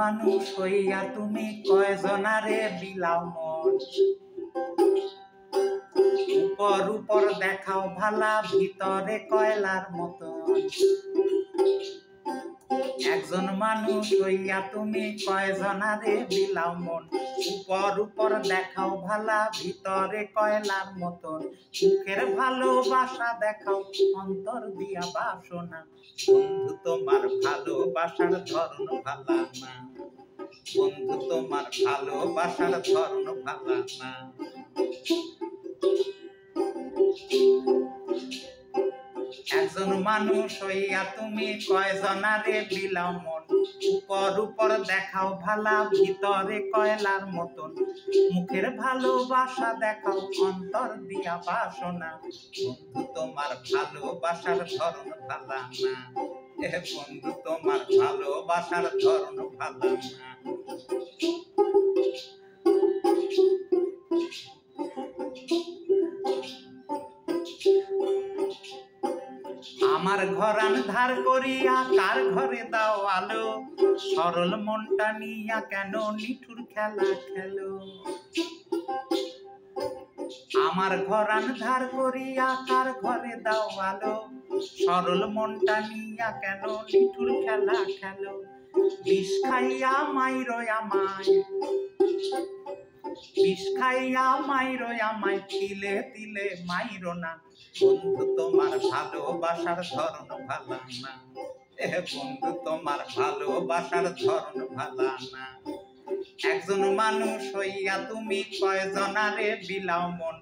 মানুষ হইয়া তুমি কয়জনারে বিলাও মন, উপর উপর দেখাও ভালা ভিতরে কয়লার মতন। একজন মানুষ হইয়া তুমি কয়জনারে বিলাও মন, উপর উপর দেখাও ভালা ভিতরে কয়লার মতন। মুখের ভালোবাসা দেখাও অন্তর দিয়া বাসনা, বন্ধু তোমার ভালোবাসার ধরন ভালা না, বন্ধু তোমার ভালোবাসার ধরন ভালা না। একজন মানুষ হইয়া তুমি কয়জনারে বিলাও মন, উপর উপর দেখাও ভালা ভিতরে কয়লার মতন। মুখের ভালোবাসা দেখাও অন্তর দিয়া বাসনা, বন্ধু তোমার ভালোবাসার ধরন ভালা না, বন্ধু তোমার ভালোবাসার ধরন ভালা না। আমার ঘর আন্ধার করিয়া কার ঘরে দাও আলো, সরল মনটা নিয়া কেন নিঠুর খেলা খেলো। আমার ঘর আন্ধার করিয়া কার ঘরে দাও আলো, সরল মনটা নিয়া কেন নিঠুর খেলা খেলো। বিষ খাইয়া মাইরো আমায়, বিষ খাইয়া মাইরো আমায়, তিলে তিলে মাইরো না, বন্ধু তোমার ভালোবাসার ধরন ভালা না, বন্ধু তোমার ভালোবাসার ধরন ভালা না। একজন মানুষ হইয়া তুমি কয়জনারে বিলাও মন,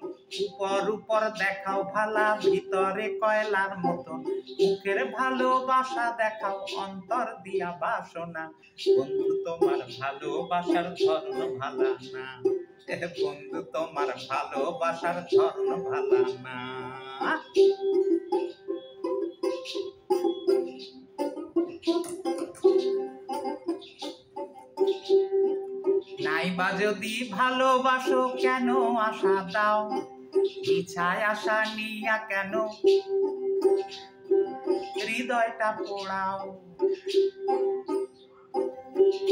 উপর উপর দেখাও ভালা ভিতরে কয়লার মতন। মুখের ভালোবাসা দেখাও অন্তর দিয়া বাসনা, বন্ধু তোমার ভালোবাসার ধরন ভালা না, বন্ধু তোমার ভালোবাসার ধরন ভালা না। নাইবা যদি ভালোবাসো কেন আশা দাও, ইচ্ছায় আশা নিয়া কেন হৃদয়টা পোড়াও।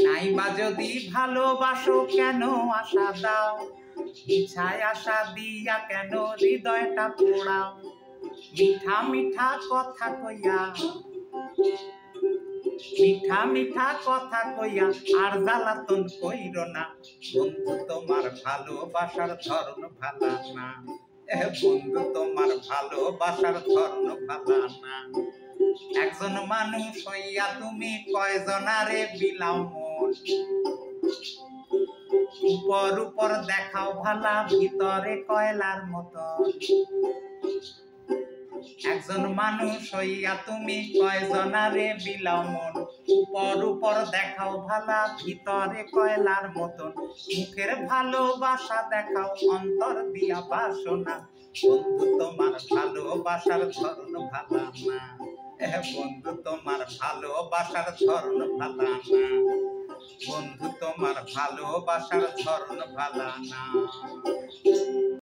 নাইবা যদি ভালোবাসো কেন আশা দাও, ইচ্ছায় আশা দিয়া কেন হৃদয়টা পোড়াও। মিঠা মিঠা কথা কইয়া, মিঠা মিঠা কথা কইয়া আর জ্বালাতন কইরো না, বন্ধু তোমার ভালোবাসার ধরন ভালা না, বন্ধু তোমার ভালোবাসার ধরন ভালা না। একজন মানুষ হইয়া তুমি কয়জনারে বিলাও মন, উপর উপর দেখাও ভালা ভিতরে কয়লার মতন। একজন মানুষ হইয়া তুমি কয়জনারে বিলাও মন, উপর উপর দেখাও ভালা ভিতরে কয়লার মতন। মুখের ভালোবাসা দেখাও অন্তর দিয়া বাসনা, বন্ধু তোমার ভালোবাসার ধরন ভালা না, বন্ধু তোমার ভালোবাসার ধরন ভালা না, বন্ধু তোমার ভালোবাসার ধরন ভালা না।